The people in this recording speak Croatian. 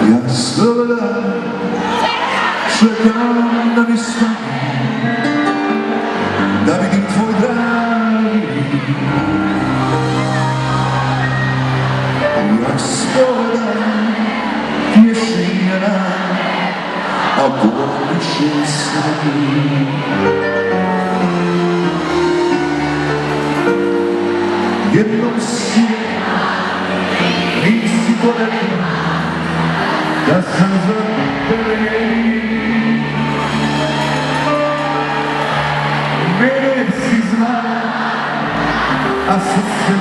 Jak stole čekam da mi stane, da vidim tvoj dragi. Jak stole tješina, a bolnični sani. Jednom si nisi porekla da sam za tebe. Mene si znala, a srce